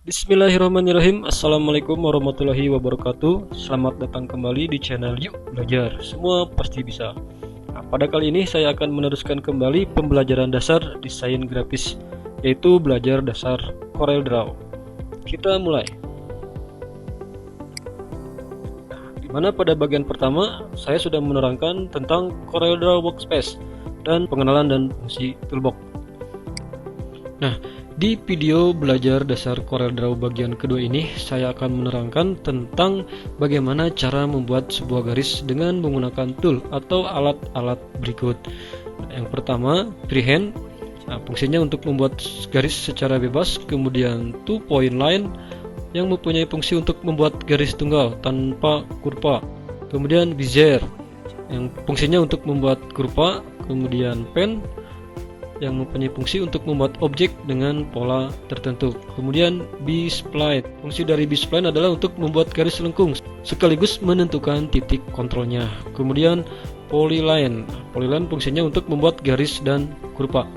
Bismillahirrahmanirrahim. Assalamualaikum warahmatullahi wabarakatuh. Selamat datang kembali di channel Yuk Belajar. Semua pasti bisa. Nah, pada kali ini saya akan meneruskan kembali pembelajaran dasar desain grafis, yaitu belajar dasar CorelDRAW. Kita mulai. Dimana pada bagian pertama saya sudah menerangkan tentang CorelDRAW Workspace dan pengenalan dan fungsi toolbox. Nah, di video belajar dasar CorelDRAW bagian kedua ini, saya akan menerangkan tentang bagaimana cara membuat sebuah garis dengan menggunakan tool atau alat-alat berikut. Yang pertama, freehand. Nah, fungsinya untuk membuat garis secara bebas. Kemudian two point line yang mempunyai fungsi untuk membuat garis tunggal tanpa kurva. Kemudian bezier yang fungsinya untuk membuat kurva. Kemudian pen yang mempunyai fungsi untuk membuat objek dengan pola tertentu. Kemudian B-spline. Fungsi dari B-spline adalah untuk membuat garis lengkung sekaligus menentukan titik kontrolnya. Kemudian polyline. Polyline fungsinya untuk membuat garis dan kurva.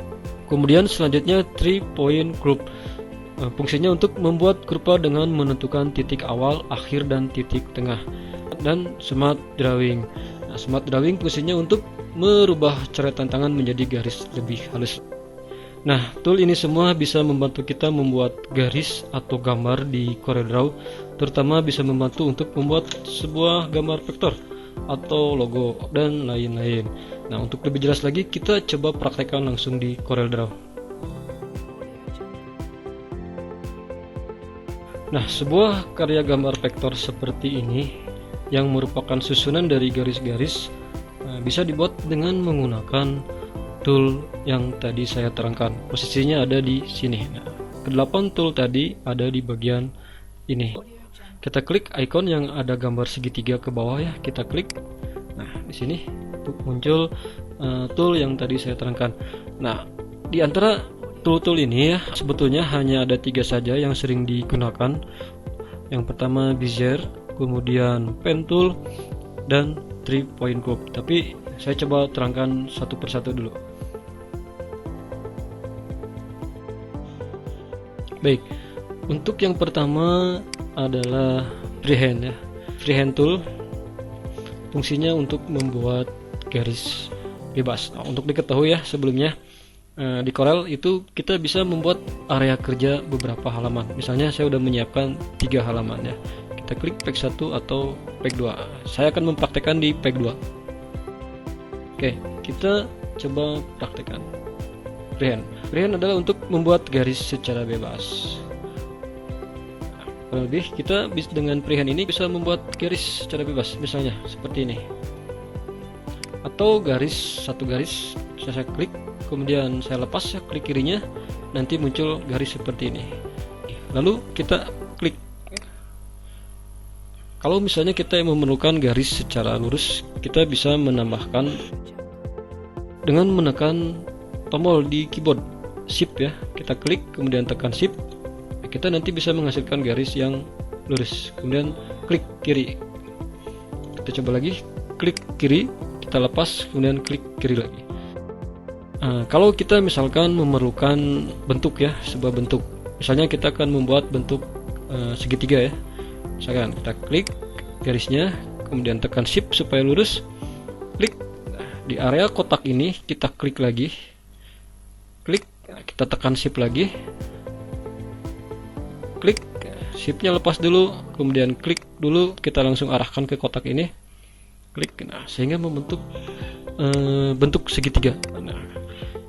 Kemudian selanjutnya 3-point group. Fungsinya untuk membuat kurva dengan menentukan titik awal, akhir, dan titik tengah. Dan smart drawing. Nah, smart drawing fungsinya untuk merubah coretan tangan menjadi garis lebih halus. Nah, tool ini semua bisa membantu kita membuat garis atau gambar di CorelDRAW, terutama bisa membantu untuk membuat sebuah gambar vektor atau logo dan lain-lain. Nah, untuk lebih jelas lagi kita coba praktekkan langsung di CorelDRAW. Nah, sebuah karya gambar vektor seperti ini yang merupakan susunan dari garis-garis bisa dibuat dengan menggunakan tool yang tadi saya terangkan. Posisinya ada di sini. Nah, ke-8 tool tadi ada di bagian ini. Kita klik icon yang ada gambar segitiga ke bawah ya, kita klik. Nah, di sini untuk muncul tool yang tadi saya terangkan. Nah, di antara tool-tool ini ya, sebetulnya hanya ada 3 saja yang sering digunakan. Yang pertama bezier, kemudian pen tool, dan 3-point group. Tapi saya coba terangkan satu persatu dulu. Baik, untuk yang pertama adalah freehand ya. Freehand tool fungsinya untuk membuat garis bebas. Nah, untuk diketahui ya sebelumnya, di Corel itu kita bisa membuat area kerja beberapa halaman. Misalnya saya sudah menyiapkan 3 halaman ya. Kita klik page 1 atau page 2. Saya akan mempraktekkan di page 2. Oke, kita coba praktekkan. Freehand. Freehand adalah untuk membuat garis secara bebas. Kurang lebih kita dengan freehand ini bisa membuat garis secara bebas, misalnya seperti ini. Atau satu garis saya klik, kemudian saya lepas, saya klik kirinya, nanti muncul garis seperti ini. Lalu kita klik. Kalau misalnya kita memerlukan garis secara lurus, kita bisa menambahkan dengan menekan tombol di keyboard Shift ya. Kita klik kemudian tekan Shift. Kita nanti bisa menghasilkan garis yang lurus. Kemudian klik kiri. Kita coba lagi, klik kiri, kita lepas, kemudian klik kiri lagi. Kalau kita misalkan memerlukan bentuk ya, sebuah bentuk. Misalnya kita akan membuat bentuk segitiga ya. Misalkan kita klik garisnya, kemudian tekan Shift supaya lurus, klik. Di area kotak ini kita klik lagi, klik, kita tekan Shift lagi, klik, Shiftnya lepas dulu, kemudian klik dulu, kita langsung arahkan ke kotak ini, klik. Nah, sehingga membentuk bentuk segitiga. Nah,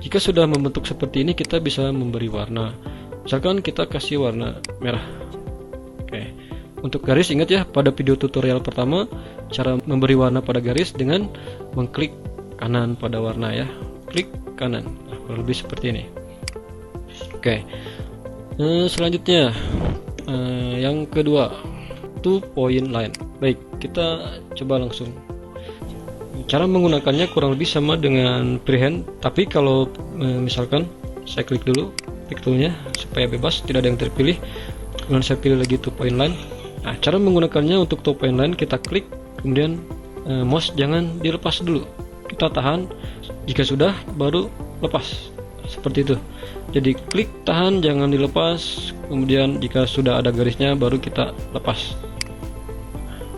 jika sudah membentuk seperti ini, kita bisa memberi warna. Misalkan kita kasih warna merah. Oke. Untuk garis, ingat ya, pada video tutorial pertama cara memberi warna pada garis dengan mengklik kanan pada warna ya, klik kanan. Nah, kurang lebih seperti ini. Oke. Selanjutnya yang kedua, 2-point line. Baik, kita coba langsung. Cara menggunakannya kurang lebih sama dengan freehand, tapi kalau misalkan saya klik dulu pick toolnya supaya bebas, tidak ada yang terpilih, kemudian saya pilih lagi 2-point line. Nah, cara menggunakannya untuk 2-point line, kita klik, kemudian mouse jangan dilepas dulu, kita tahan, jika sudah baru lepas. seperti itu. Jadi klik, tahan, jangan dilepas, kemudian jika sudah ada garisnya baru kita lepas.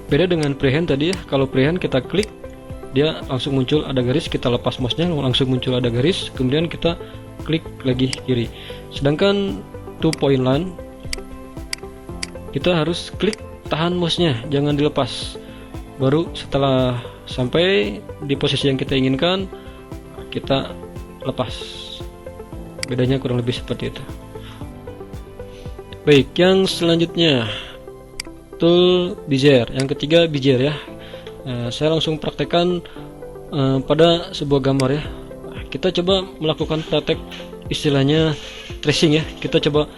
Beda dengan freehand tadi ya, kalau freehand kita klik dia langsung muncul ada garis, kita lepas mouse-nya langsung muncul ada garis, kemudian kita klik lagi kiri. Sedangkan 2-point line kita harus klik, tahan mouse-nya, jangan dilepas. Baru setelah sampai di posisi yang kita inginkan kita lepas. Bedanya kurang lebih seperti itu. Baik, yang selanjutnya tool bezier. Yang ketiga bezier ya. Saya langsung praktekkan pada sebuah gambar ya. Kita coba melakukan praktek istilahnya tracing ya. Kita coba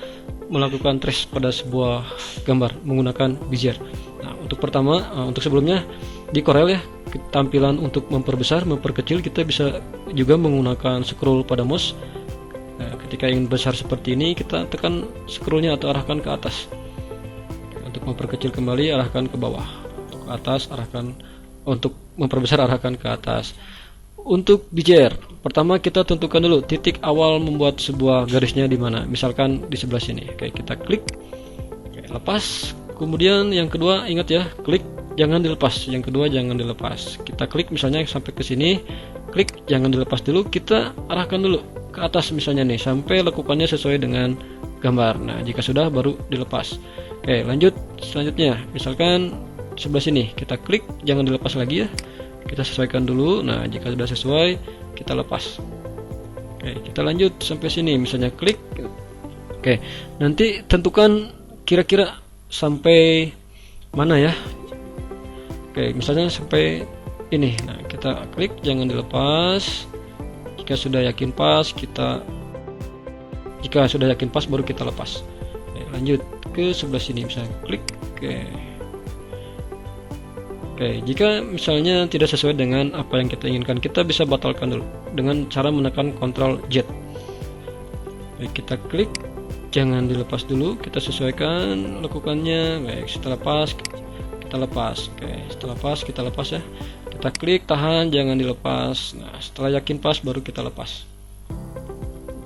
melakukan trace pada sebuah gambar menggunakan bezier. Nah, untuk pertama, untuk sebelumnya di Corel ya, tampilan untuk memperbesar, memperkecil kita bisa juga menggunakan scroll pada mouse. Nah, ketika ingin besar seperti ini kita tekan scrollnya atau arahkan ke atas. Untuk memperkecil kembali arahkan ke bawah, untuk ke atas arahkan, untuk memperbesar arahkan ke atas. Untuk bezier, pertama kita tentukan dulu titik awal membuat sebuah garisnya di mana. Misalkan di sebelah sini. Oke, kita klik, oke, lepas. Kemudian yang kedua ingat ya, klik jangan dilepas. Yang kedua jangan dilepas. Kita klik misalnya sampai ke sini, klik jangan dilepas dulu, kita arahkan dulu ke atas misalnya nih sampai lekukannya sesuai dengan gambar. Nah, jika sudah baru dilepas. Oke, lanjut selanjutnya. Misalkan sebelah sini kita klik jangan dilepas lagi ya. Kita sesuaikan dulu. Nah, jika sudah sesuai kita lepas. Oke, kita lanjut sampai sini misalnya klik. Oke, nanti tentukan kira-kira sampai mana ya. Oke, misalnya sampai ini. Nah, kita klik jangan dilepas. Jika sudah yakin pas baru kita lepas. Oke, lanjut ke sebelah sini misalnya klik. Oke, jika misalnya tidak sesuai dengan apa yang kita inginkan, kita bisa batalkan dulu dengan cara menekan Ctrl Z. Baik, kita klik jangan dilepas dulu, kita sesuaikan lekukannya. Baik, setelah pas kita lepas. Oke, setelah pas kita lepas ya. Kita klik, tahan, jangan dilepas. Nah, setelah yakin pas baru kita lepas.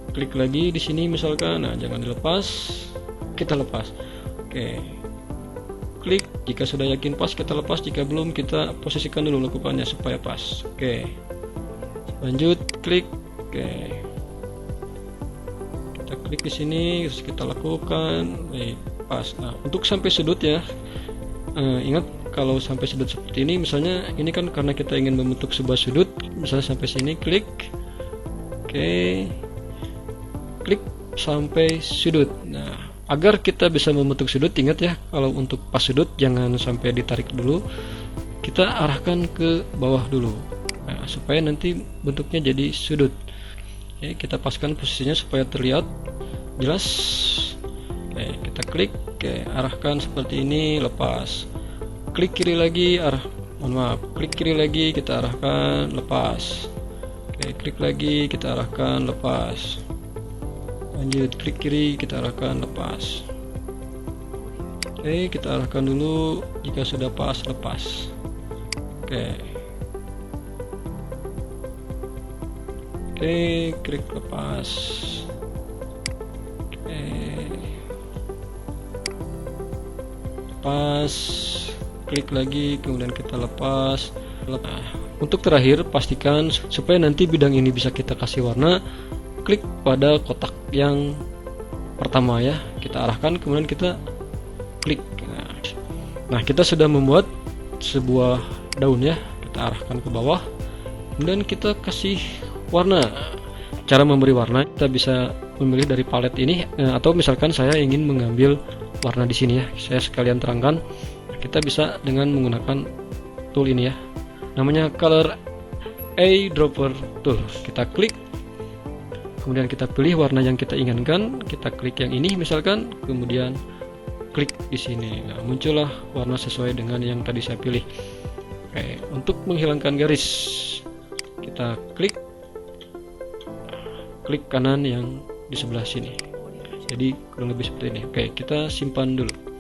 Klik lagi di sini misalkan, nah jangan dilepas, kita lepas. Oke. Klik, jika sudah yakin pas kita lepas, jika belum kita posisikan dulu lekukannya supaya pas. Oke. Lanjut, klik. Oke. Kita klik di sini, terus kita lakukan. Baik, pas. Nah, untuk sampai sudut ya. Ingat kalau sampai sudut seperti ini, misalnya ini kan karena kita ingin membentuk sebuah sudut, misalnya sampai sini klik, oke, klik sampai sudut. Nah, agar kita bisa membentuk sudut, ingat ya, kalau untuk pas sudut jangan sampai ditarik dulu, kita arahkan ke bawah dulu, nah, supaya nanti bentuknya jadi sudut. Oke, kita paskan posisinya supaya terlihat jelas. Oke, kita klik, oke, arahkan seperti ini, lepas. Klik kiri lagi, klik kiri lagi, kita arahkan, lepas. Oke, klik lagi, kita arahkan, lepas. Lanjut, klik kiri, kita arahkan, lepas. Oke, kita arahkan dulu, jika sudah pas, lepas. Oke. Oke, klik lepas. Oke. Lepas. Klik lagi, kemudian kita lepas. Nah, untuk terakhir pastikan supaya nanti bidang ini bisa kita kasih warna, klik pada kotak yang pertama ya, kita arahkan kemudian kita klik. Nah, kita sudah membuat sebuah daun ya, kita arahkan ke bawah kemudian kita kasih warna. Cara memberi warna kita bisa memilih dari palet ini, atau misalkan saya ingin mengambil warna di sini ya, saya sekalian terangkan. Kita bisa dengan menggunakan tool ini ya, namanya Color Eyedropper Tool. Kita klik, kemudian kita pilih warna yang kita inginkan, kita klik yang ini misalkan, kemudian klik di sini. Nah, muncullah warna sesuai dengan yang tadi saya pilih. Oke, untuk menghilangkan garis kita klik kanan yang di sebelah sini. Jadi kurang lebih seperti ini. Oke, kita simpan dulu.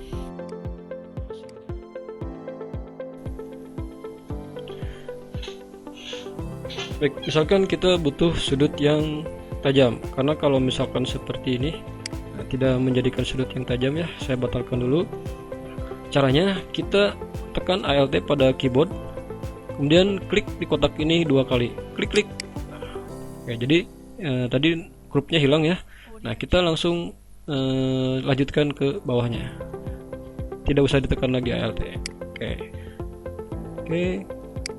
Baik, misalkan kita butuh sudut yang tajam, karena kalau misalkan seperti ini tidak menjadikan sudut yang tajam ya. Saya batalkan dulu. Caranya kita tekan Alt pada keyboard, kemudian klik di kotak ini 2 kali, klik. Oke, jadi tadi grupnya hilang ya. Nah, kita langsung lanjutkan ke bawahnya, tidak usah ditekan lagi Alt. Oke,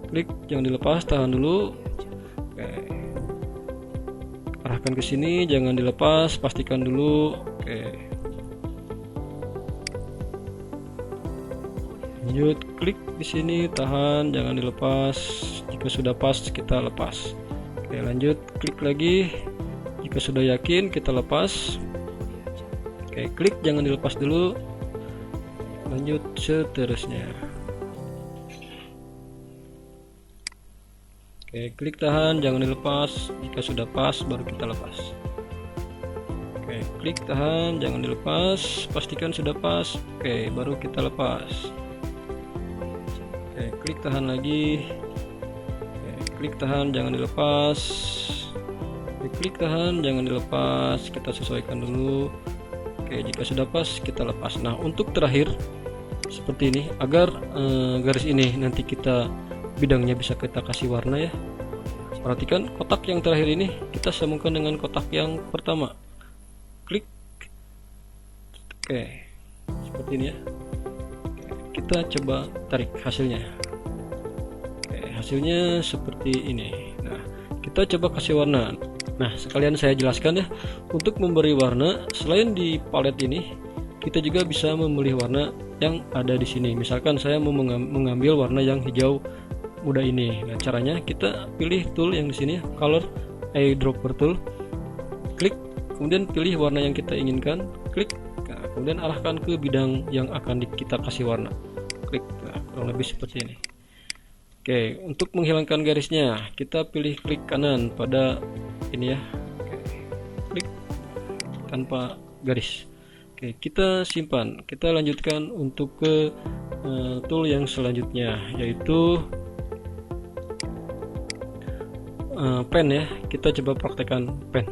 klik, jangan dilepas, tahan dulu. Oke, arahkan ke sini, jangan dilepas, pastikan dulu. Oke, lanjut, klik di sini, tahan, jangan dilepas. Jika sudah pas, kita lepas. Oke, lanjut, klik lagi. Jika sudah yakin, kita lepas. Oke, klik, jangan dilepas dulu. Lanjut seterusnya. Oke, klik, tahan, jangan dilepas. Jika sudah pas, baru kita lepas. Oke, klik, tahan, jangan dilepas. Pastikan sudah pas. Oke, baru kita lepas. Oke, klik, tahan lagi. Oke, klik, tahan, jangan dilepas. Oke, klik, tahan, jangan dilepas. Kita sesuaikan dulu. Oke, jika sudah pas, kita lepas. Nah, untuk terakhir seperti ini, agar garis ini nanti kita bidangnya bisa kita kasih warna ya. Perhatikan kotak yang terakhir ini kita sambungkan dengan kotak yang pertama. Klik. Oke, seperti ini ya. Kita coba tarik hasilnya. Oke, hasilnya seperti ini. Nah, kita coba kasih warna. Nah, sekalian saya jelaskan ya, untuk memberi warna selain di palet ini, kita juga bisa memilih warna yang ada di sini. Misalkan saya mau mengambil warna yang hijau muda ini. Nah, caranya kita pilih tool yang di sini, color eyedropper tool. Klik, kemudian pilih warna yang kita inginkan. Klik, nah, kemudian arahkan ke bidang yang akan kita kasih warna. Klik, nah, kurang lebih seperti ini. Oke, untuk menghilangkan garisnya, kita pilih klik kanan pada ini ya. Oke, klik tanpa garis. Oke, kita simpan. Kita lanjutkan untuk ke tool yang selanjutnya, yaitu pen ya. Kita coba praktekkan pen.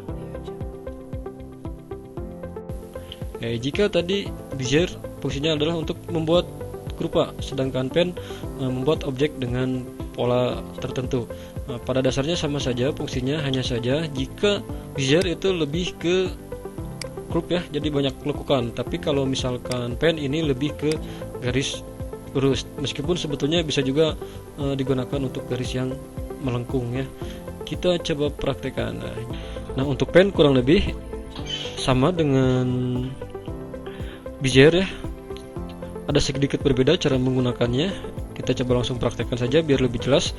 Jika tadi bezier fungsinya adalah untuk membuat rupa, sedangkan pen membuat objek dengan pola tertentu. Pada dasarnya sama saja fungsinya, hanya saja jika bezier itu lebih ke grup ya, jadi banyak lekukan. Tapi kalau misalkan pen ini lebih ke garis lurus, meskipun sebetulnya bisa juga digunakan untuk garis yang melengkung ya. Kita coba praktekkan. Nah, untuk pen kurang lebih sama dengan bezier ya, ada sedikit berbeda cara menggunakannya. Kita coba langsung praktekkan saja biar lebih jelas.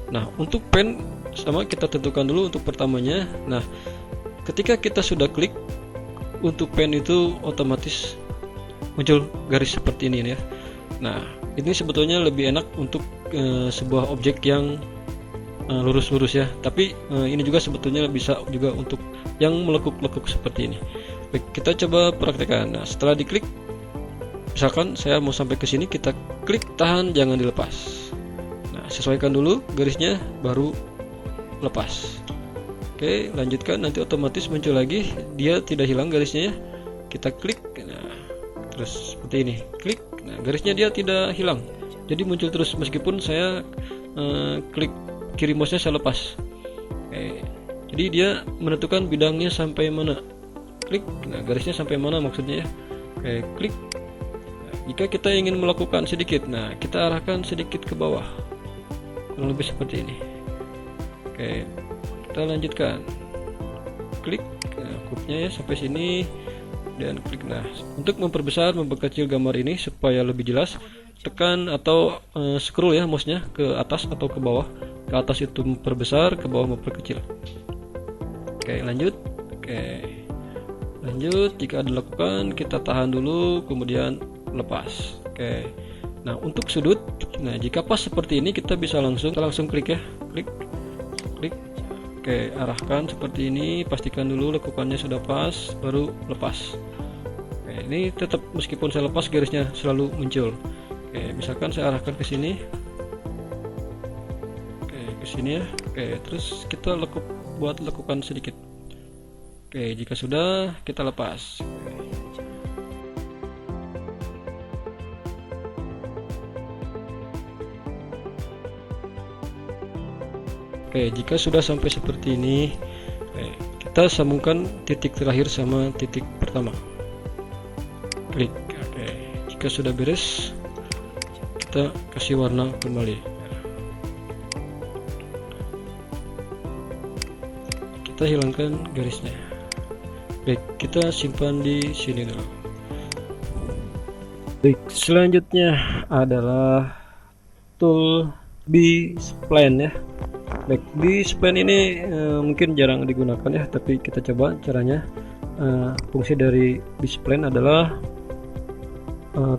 Nah, untuk pen sama, kita tentukan dulu untuk pertamanya. Nah, ketika kita sudah klik, untuk pen itu otomatis muncul garis seperti ini ya. Nah, ini sebetulnya lebih enak untuk sebuah objek yang lurus-lurus ya, tapi ini juga sebetulnya bisa juga untuk yang melekuk-lekuk seperti ini. Baik, kita coba praktekkan. Nah, setelah diklik, misalkan saya mau sampai ke sini, kita klik, tahan, jangan dilepas. Nah, sesuaikan dulu garisnya, baru lepas. Oke, lanjutkan, nanti otomatis muncul lagi, dia tidak hilang garisnya ya. Kita klik, nah, terus seperti ini, klik, nah, garisnya dia tidak hilang, jadi muncul terus meskipun saya klik kiri mouse-nya, saya lepas. Oke, jadi dia menentukan bidangnya sampai mana. Klik, nah, garisnya sampai mana maksudnya ya. Oke, klik. Nah, jika kita ingin melakukan sedikit, nah, kita arahkan sedikit ke bawah, kurang lebih seperti ini. Oke, kita lanjutkan. Klik, nah, grupnya ya sampai sini, dan klik. Nah, untuk memperbesar, memperkecil gambar ini supaya lebih jelas, tekan atau scroll ya mouse-nya ke atas atau ke bawah. Ke atas itu memperbesar, ke bawah memperkecil. Oke, lanjut. Oke, lanjut. Jika dilakukan, kita tahan dulu, kemudian lepas. Oke, nah, untuk sudut, nah, jika pas seperti ini, kita bisa langsung klik ya, klik. Oke, arahkan seperti ini, pastikan dulu lekukannya sudah pas, baru lepas. Oke, ini tetap meskipun saya lepas, garisnya selalu muncul. Oke, misalkan saya arahkan ke sini, ke sini ya. Oke, terus kita buat lekukan sedikit. Oke, jika sudah, kita lepas. Oke, jika sudah sampai seperti ini, kita sambungkan titik terakhir sama titik pertama. Klik. Oke, jika sudah beres, kita kasih warna kembali. Kita hilangkan garisnya. Baik, kita simpan di sini dulu. Baik, selanjutnya adalah tool B-spline ya. Baik, B-spline ini mungkin jarang digunakan ya, tapi kita coba caranya. Fungsi dari B-spline adalah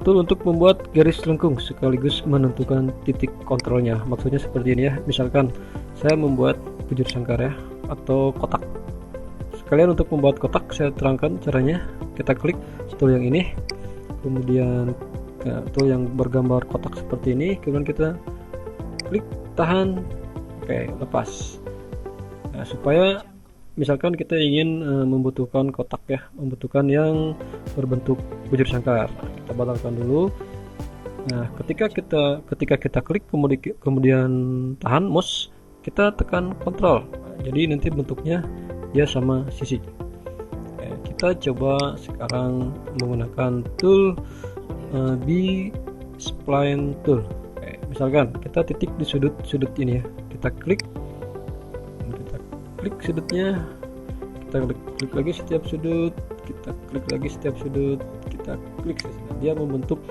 tool untuk membuat garis lengkung sekaligus menentukan titik kontrolnya. Maksudnya seperti ini ya. Misalkan saya membuat bujur sangkar ya, atau kotak. Sekalian untuk membuat kotak saya terangkan caranya. Kita klik tool yang ini, kemudian tool yang bergambar kotak seperti ini, kemudian kita klik tahan, oke, lepas. Nah, supaya misalkan kita ingin membutuhkan kotak ya, membutuhkan yang berbentuk bujur sangkar, kita batalkan dulu. Nah, ketika kita klik kemudian tahan mouse, kita tekan kontrol. Jadi nanti bentuknya dia sama sisi. Kita coba sekarang menggunakan tool B-spline tool. Misalkan kita titik di sudut ini ya, kita klik sudutnya, kita klik lagi setiap sudut, kita klik lagi setiap sudut, kita klik, dia membentuk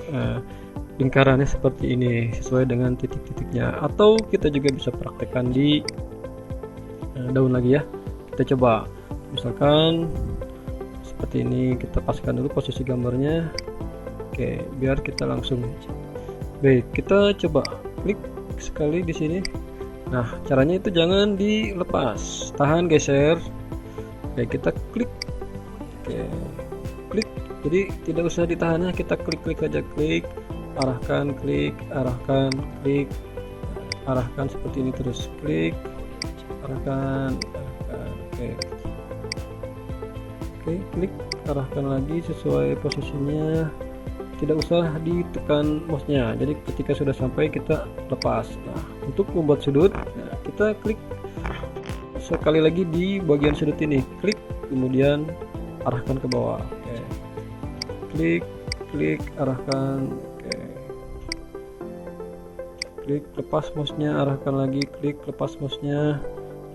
lingkarannya seperti ini sesuai dengan titik-titiknya. Atau kita juga bisa praktekkan di daun lagi ya. Kita coba misalkan seperti ini, kita paskan dulu posisi gambarnya. Oke, biar kita langsung. Baik, kita coba klik sekali di sini. Nah, caranya itu jangan dilepas, tahan, geser. Oke, kita klik. Oke, klik. Jadi tidak usah ditahannya, kita klik aja, klik, arahkan, klik, arahkan, klik, arahkan seperti ini terus, klik, arahkan. Oke, klik, arahkan lagi sesuai posisinya. Tidak usah ditekan mouse-nya. Jadi ketika sudah sampai kita lepas. Nah, untuk membuat sudut, kita klik sekali lagi di bagian sudut ini, klik, kemudian arahkan ke bawah. Oke. Klik, arahkan. Oke. Klik, lepas mouse-nya, arahkan lagi, klik, lepas mouse-nya.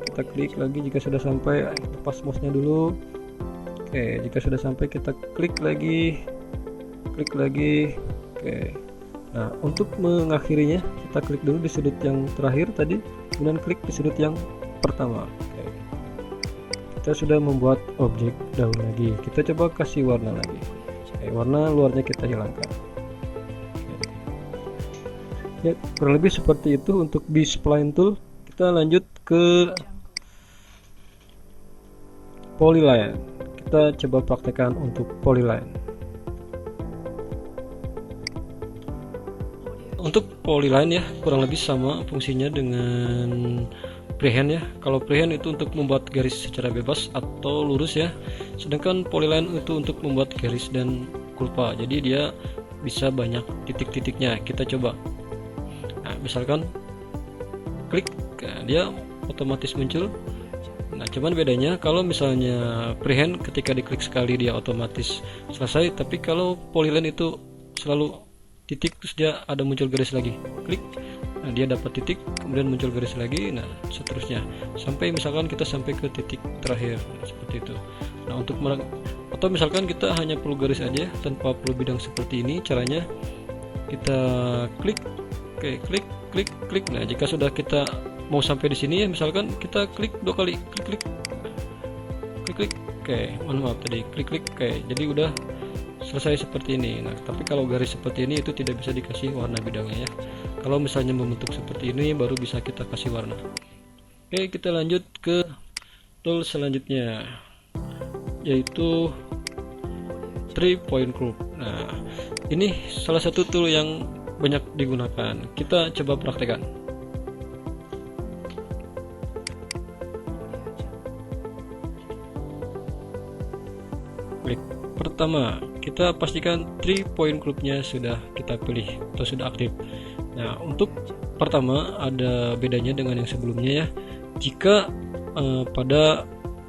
Kita klik lagi jika sudah sampai, lepas mouse-nya dulu. Oke, jika sudah sampai kita klik lagi. Oke. Nah, untuk mengakhirinya kita klik dulu di sudut yang terakhir tadi, kemudian klik di sudut yang pertama. Oke. Kita sudah membuat objek daun lagi. Kita coba kasih warna lagi. Oke, warna luarnya kita hilangkan. Oke. Ya, kurang lebih seperti itu untuk B-spline tool. Kita lanjut ke polyline. Kita coba praktekkan untuk polyline. Untuk polyline ya, kurang lebih sama fungsinya dengan freehand ya. Kalau freehand itu untuk membuat garis secara bebas atau lurus ya, sedangkan polyline itu untuk membuat garis dan kulpa. Jadi dia bisa banyak titik-titiknya. Kita coba. Nah, misalkan klik, dia otomatis muncul. Nah, cuman bedanya kalau misalnya freehand ketika diklik sekali dia otomatis selesai, tapi kalau polyline itu selalu titik terus dia ada muncul garis lagi, klik, nah dia dapat titik kemudian muncul garis lagi, nah seterusnya sampai misalkan kita sampai ke titik terakhir, nah, seperti itu. Nah, untuk atau misalkan kita hanya perlu garis aja tanpa perlu bidang seperti ini, caranya kita klik, oke, klik. Nah, jika sudah kita mau sampai di sini ya, misalkan kita klik 2 kali, klik, oke, mohon maaf tadi klik, oke, jadi udah selesai seperti ini. Nah, tapi kalau garis seperti ini itu tidak bisa dikasih warna bidangnya ya. Kalau misalnya membentuk seperti ini baru bisa kita kasih warna. Oke, kita lanjut ke tool selanjutnya, yaitu 3-point group. Nah, ini salah satu tool yang banyak digunakan. Kita coba praktekkan. klik. Pertama, kita pastikan 3 point groupnya sudah kita pilih atau sudah aktif. Nah, untuk pertama ada bedanya dengan yang sebelumnya ya. Jika pada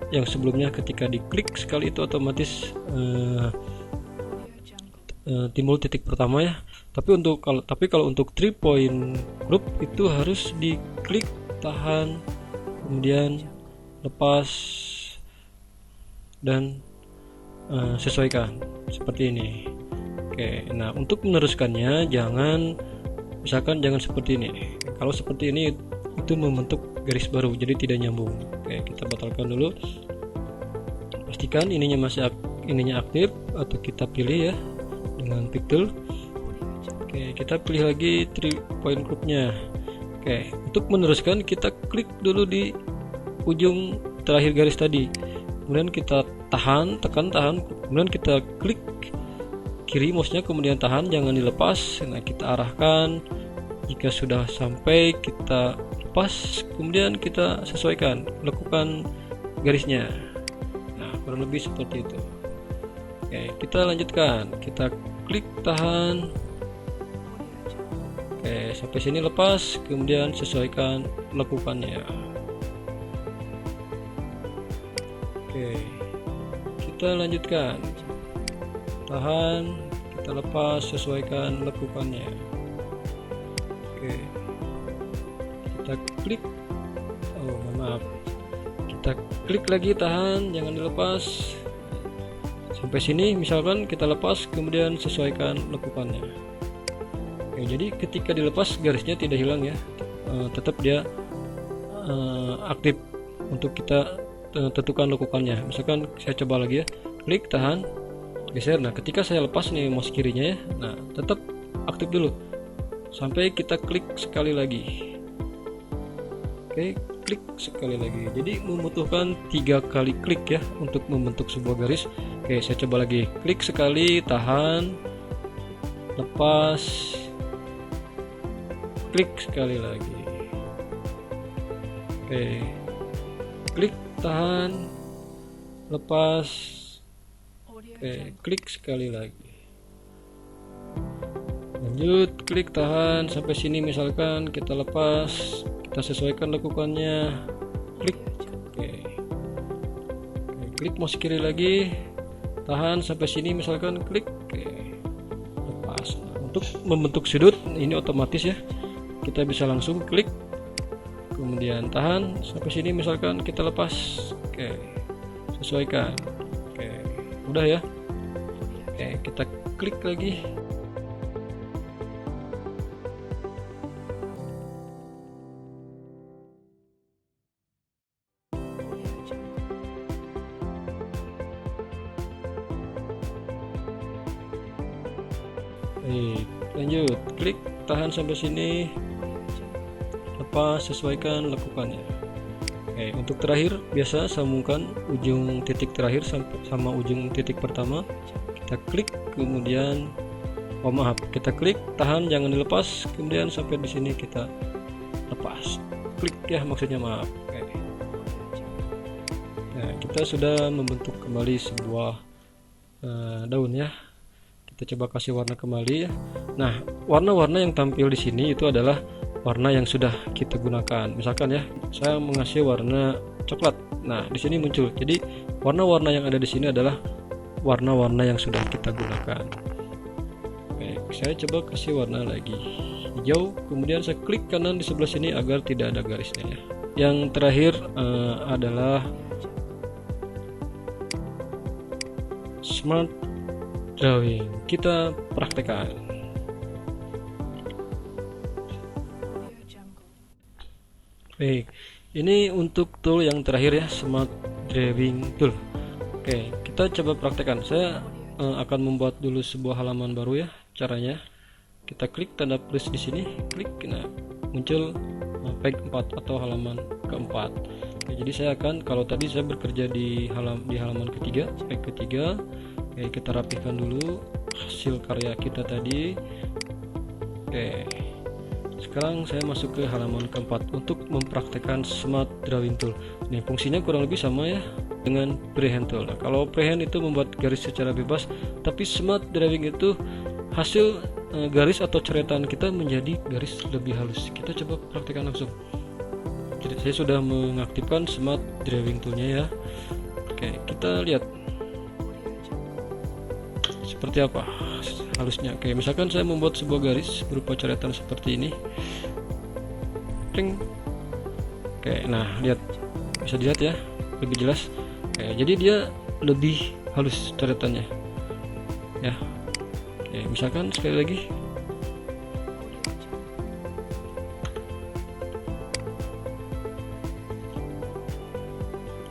yang sebelumnya ketika diklik sekali itu otomatis timbul titik pertama ya. Tapi kalau untuk 3 point group itu harus diklik, tahan, kemudian lepas dan sesuaikan seperti ini. Oke, nah untuk meneruskannya jangan seperti ini. Kalau seperti ini itu membentuk garis baru, jadi tidak nyambung. Oke, kita batalkan dulu. Pastikan ininya aktif atau kita pilih ya dengan pick tool. Oke, kita pilih lagi 3 point groupnya. Oke, untuk meneruskan kita klik dulu di ujung terakhir garis tadi, kemudian kita tekan tahan, kemudian kita klik kiri mouse-nya, kemudian tahan, jangan dilepas. Nah, kita arahkan, jika sudah sampai kita lepas, kemudian kita sesuaikan, lakukan garisnya. Nah, kurang lebih seperti itu. Oke, kita lanjutkan, kita klik tahan. Oke, sampai sini lepas, kemudian sesuaikan, lakukannya. Oke, kita lanjutkan, tahan, kita lepas, sesuaikan, lakukannya. Oke, kita klik, kita klik lagi, tahan, jangan dilepas. Sampai sini misalkan kita lepas, kemudian sesuaikan, lakukannya. Oke, jadi ketika dilepas garisnya tidak hilang ya, tetap dia aktif untuk kita tentukan lakukannya. Misalkan saya coba lagi ya, klik, tahan, geser. Nah, ketika saya lepas nih mouse kirinya ya, nah tetap aktif dulu sampai kita klik sekali lagi. Oke, klik sekali lagi. Jadi membutuhkan 3 kali klik ya untuk membentuk sebuah garis. Oke, saya coba lagi, klik sekali, tahan, lepas, klik sekali lagi. Oke, klik, tahan, lepas, oke, klik sekali lagi. Lanjut, klik, tahan, sampai sini misalkan kita lepas, kita sesuaikan lakukannya, klik. Oke, klik mouse kiri lagi, tahan, sampai sini misalkan klik, oke, lepas. Nah, untuk membentuk sudut ini otomatis ya, kita bisa langsung klik, kemudian tahan, sampai sini misalkan kita lepas, oke, sesuaikan. Oke, mudah ya. Oke, kita klik lagi. Baik, lanjut, klik, tahan sampai sini, lepas, sesuaikan, lakukannya. Oke, untuk terakhir biasa sambungkan ujung titik terakhir sama ujung titik pertama. Kita klik, kemudian kita klik, tahan, jangan dilepas, kemudian sampai di sini kita lepas. Klik ya, maksudnya, maaf. Oke. Nah, kita sudah membentuk kembali sebuah daun ya. Kita coba kasih warna kembali ya. Nah, warna-warna yang tampil di sini itu adalah warna yang sudah kita gunakan. Misalkan ya, saya mengasih warna coklat. Nah, di sini muncul. Jadi, warna-warna yang ada di sini adalah warna-warna yang sudah kita gunakan. Baik, saya coba kasih warna lagi hijau. Kemudian saya klik kanan di sebelah sini agar tidak ada garisnya ya. Yang terakhir adalah Smart Drawing. Kita praktekkan. Baik, ini untuk tool yang terakhir ya, Smart Drawing Tool. Oke, kita coba praktekkan. Saya akan membuat dulu sebuah halaman baru ya. Caranya, kita klik tanda plus di sini, klik, nah muncul page 4 atau halaman keempat. Oke, jadi saya akan, kalau tadi saya bekerja di halaman ketiga, page ketiga. Oke, kita rapihkan dulu hasil karya kita tadi. Oke, sekarang saya masuk ke halaman keempat untuk mempraktekkan Smart Drawing Tool. Ini fungsinya kurang lebih sama ya. dengan freehand tool. Nah, kalau freehand itu membuat garis secara bebas, tapi smart drawing itu hasil garis atau coretan kita menjadi garis lebih halus. Kita coba praktekkan langsung. Jadi saya sudah mengaktifkan smart drawing toolnya ya. Oke, kita lihat seperti apa halusnya. Oke, misalkan saya membuat sebuah garis berupa coretan seperti ini. Pling. Oke, nah lihat, bisa dilihat ya, lebih jelas. Oke, jadi dia lebih halus coretannya ya. Oke, misalkan sekali lagi.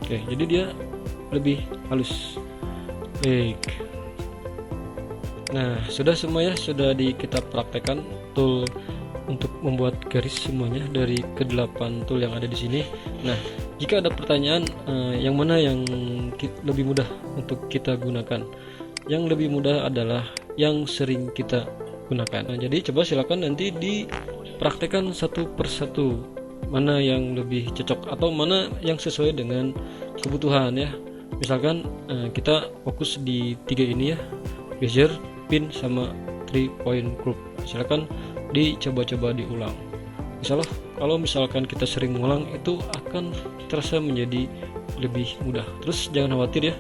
Oke, jadi dia lebih halus. Baik. Nah, sudah semuanya sudah kita praktekkan tool untuk membuat garis semuanya dari ke-8 tool yang ada di sini. Nah, jika ada pertanyaan yang mana yang lebih mudah untuk kita gunakan? Yang lebih mudah adalah yang sering kita gunakan. Nah, jadi coba silakan nanti dipraktekkan satu persatu mana yang lebih cocok atau mana yang sesuai dengan kebutuhan ya. Misalkan kita fokus di 3 ini ya, gear, pin, sama 3 point group. Silakan dicoba-coba diulang. Misalnya kalau misalkan kita sering mengulang, itu akan terasa menjadi lebih mudah. Terus jangan khawatir ya,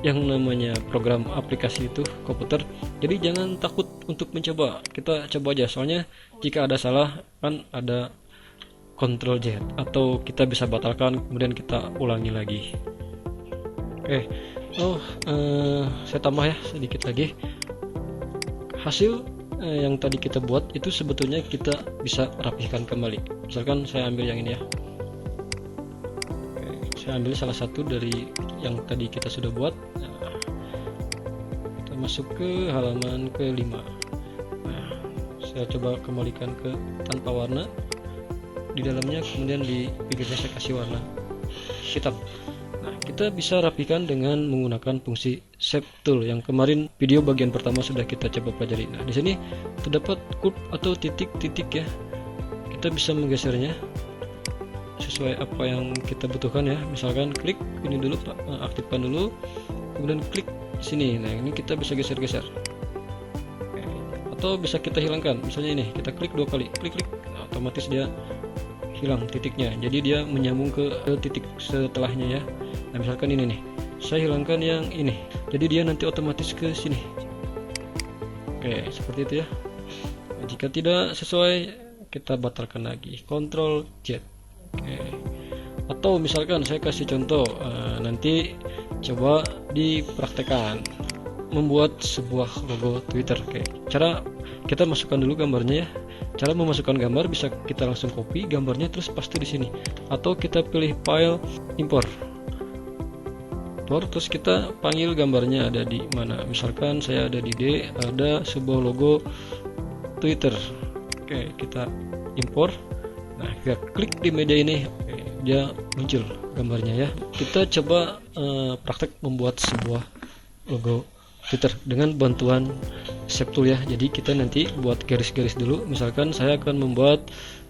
yang namanya program aplikasi itu komputer, jadi jangan takut untuk mencoba. Kita coba aja, soalnya jika ada salah kan ada Ctrl Z atau kita bisa batalkan kemudian kita ulangi lagi. Oke, saya tambah ya sedikit lagi. Hasil yang tadi kita buat itu sebetulnya kita bisa rapihkan kembali. Misalkan saya ambil yang ini ya. Oke, saya ambil salah satu dari yang tadi kita sudah buat. Nah, kita masuk ke halaman ke-5. Nah, saya coba kembalikan ke tanpa warna di dalamnya, kemudian di pinggirnya saya kasih warna hitam. Nah, kita bisa rapikan dengan menggunakan fungsi shape tool yang kemarin video bagian pertama sudah kita coba pelajari. Nah, di sini terdapat curve atau titik-titik ya. Kita bisa menggesernya sesuai apa yang kita butuhkan ya. Misalkan klik ini dulu Pak, aktifkan dulu, kemudian klik sini. Nah, ini kita bisa geser-geser. Atau bisa kita hilangkan. Misalnya ini, kita klik 2 kali, klik-klik, nah, otomatis dia hilang titiknya, jadi dia menyambung ke titik setelahnya ya. Nah, misalkan ini nih, saya hilangkan yang ini, jadi dia nanti otomatis ke sini. Oke, seperti itu ya. Nah, jika tidak sesuai, kita batalkan lagi, Ctrl Z. Oke. Atau misalkan saya kasih contoh, nanti coba dipraktekkan membuat sebuah logo Twitter. Oke, cara kita masukkan dulu gambarnya ya. Cara memasukkan gambar bisa kita langsung copy gambarnya terus paste di sini, atau kita pilih file import, terus kita panggil gambarnya ada di mana. Misalkan saya ada di D, ada sebuah logo Twitter. Oke, kita import. Nah, kita klik di media ini, oke, dia muncul gambarnya ya. Kita coba praktek membuat sebuah logo Twitter dengan bantuan shape tool ya. Jadi kita nanti buat garis-garis dulu. Misalkan saya akan membuat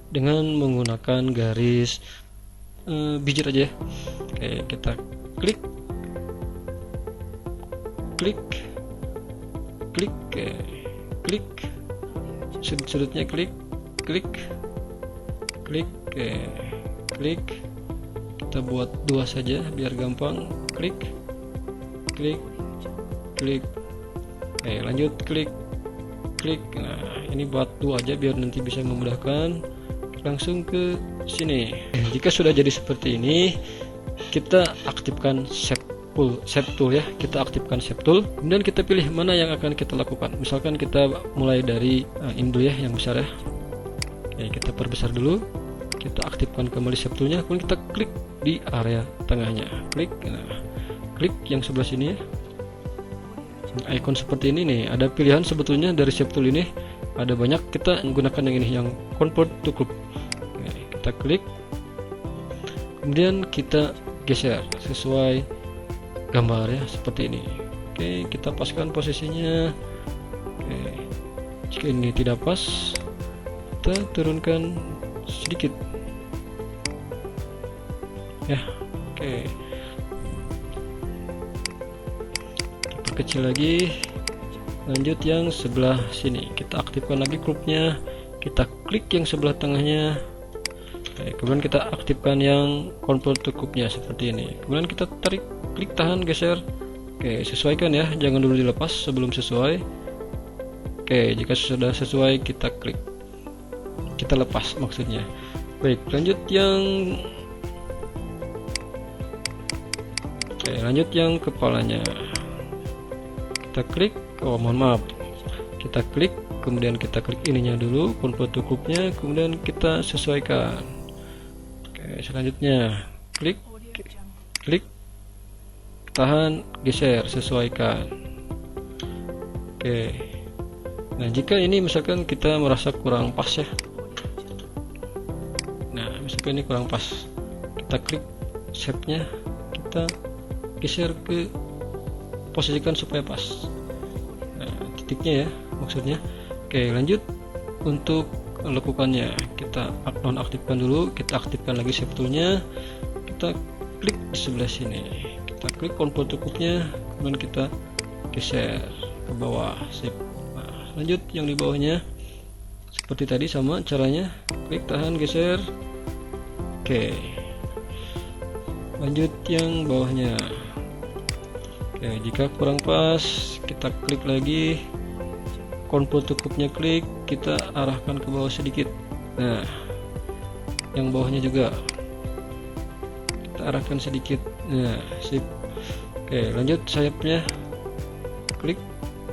dengan menggunakan garis biji aja ya. Oke, kita klik sudut-sudutnya, klik kita buat 2 saja biar gampang. Klik. Lanjut klik. Nah, ini buat 2 aja biar nanti bisa memudahkan. Langsung ke sini. Jika sudah jadi seperti ini, kita aktifkan shape tool ya. Kita aktifkan shape tool, kemudian kita pilih mana yang akan kita lakukan. Misalkan kita mulai dari ini dulu ya, yang besar ya. Oke, kita perbesar dulu. Kita aktifkan kembali shape toolnya, kemudian kita klik di area tengahnya. Klik yang sebelah sini ya. Icon seperti ini nih, ada pilihan sebetulnya dari shape tool ini, ada banyak. Kita menggunakan yang ini, yang convert to group. Oke, kita klik, kemudian kita geser sesuai gambar ya, seperti ini. Oke, kita paskan posisinya. Oke, jika ini tidak pas, kita turunkan sedikit ya. Oke, kecil lagi. Lanjut yang sebelah sini, kita aktifkan lagi klubnya, kita klik yang sebelah tengahnya. Kemudian kita aktifkan yang convert to cube-nya seperti ini. Kemudian kita tarik, klik, tahan, geser. Oke, sesuaikan ya, jangan dulu dilepas sebelum sesuai. Oke, jika sudah sesuai kita klik, kita lepas maksudnya. Baik, lanjut yang kepalanya. Kita klik, mohon maaf, kita klik, kemudian kita klik ininya dulu, convert to cube-nya, kemudian kita sesuaikan. Oke, selanjutnya klik, tahan, geser, sesuaikan. Oke, nah jika ini misalkan kita merasa kurang pas ya, nah misalkan ini kurang pas, kita klik shape-nya, kita geser ke, posisikan supaya pas. Nah, titiknya ya maksudnya. Oke, lanjut untuk lekukannya, kita nonaktifkan dulu, kita aktifkan lagi shape toolnya, kita klik di sebelah sini, kita klik convert to cube-nya, kemudian kita geser ke bawah. Sip. Nah, lanjut yang di bawahnya seperti tadi sama caranya, klik, tahan, geser. Oke, lanjut yang bawahnya. Oke, jika kurang pas kita klik lagi, convert to cube-nya klik, kita arahkan ke bawah sedikit. Nah, yang bawahnya juga kita arahkan sedikit. Nah, sip. Oke, lanjut sayapnya, klik,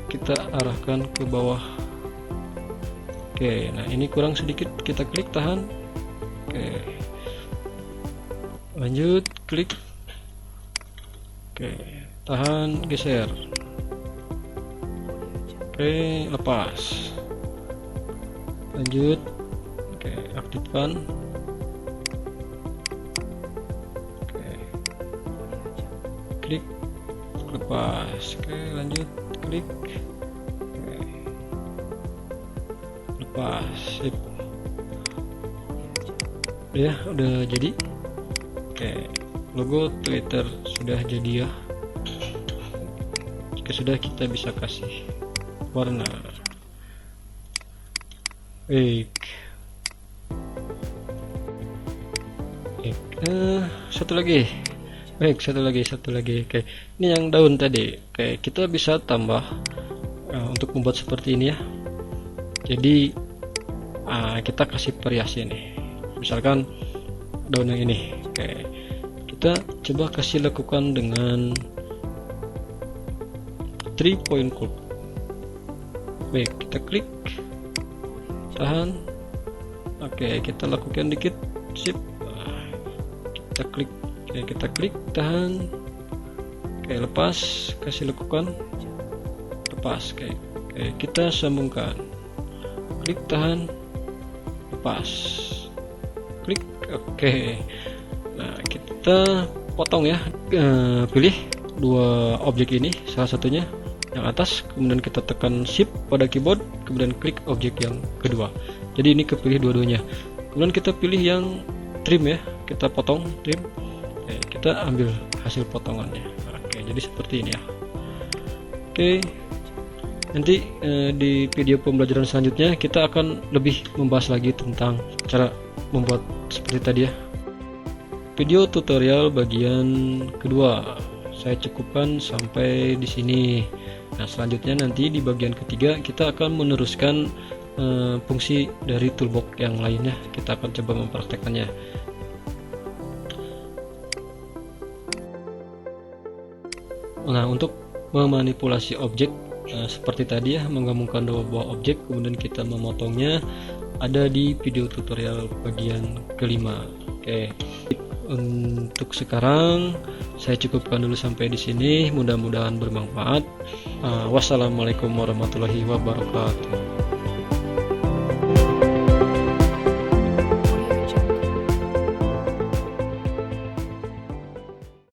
kita arahkan ke bawah. Oke, nah ini kurang sedikit, kita klik, tahan. Oke, lanjut klik, oke, tahan, geser. Oke, lepas. Lanjut. Oke, aktifkan. Oke, klik, lepas. Oke, lanjut, klik. Oke, lepas. Sip. Ya, udah jadi. Oke, logo Twitter sudah jadi ya. Jika sudah, kita bisa kasih warna. Baik. Satu lagi. Baik, satu lagi. Oke, ini yang daun tadi. Oke, kita bisa tambah untuk membuat seperti ini ya. Jadi kita kasih variasi nih. Misalkan daun yang ini. Oke, kita coba kasih lakukan dengan 3 point curve. Baik, kita klik, tahan. Oke, kita lakukan dikit. Sip. Kita klik. Oke, kita klik, tahan. Oke, lepas, kasih lakukan, lepas. Oke, kita sambungkan. Klik, tahan, lepas. Klik. Oke. Nah, kita potong ya. Pilih dua objek ini, salah satunya yang atas, kemudian kita tekan shift pada keyboard, kemudian klik objek yang kedua. Jadi ini kepilih dua-duanya. Kemudian kita pilih yang trim ya, kita potong trim. Oke, kita ambil hasil potongannya. Oke, jadi seperti ini ya. Oke, nanti di video pembelajaran selanjutnya kita akan lebih membahas lagi tentang cara membuat seperti tadi ya. Video tutorial bagian kedua saya cukupkan sampai di sini. Nah, selanjutnya nanti di bagian ketiga kita akan meneruskan fungsi dari toolbox yang lainnya. Kita akan coba mempraktekkannya. Nah, untuk memanipulasi objek seperti tadi ya, menggabungkan dua buah objek kemudian kita memotongnya, ada di video tutorial bagian kelima. Oke. Untuk sekarang saya cukupkan dulu sampai di sini. Mudah-mudahan bermanfaat. Wassalamualaikum warahmatullahi wabarakatuh.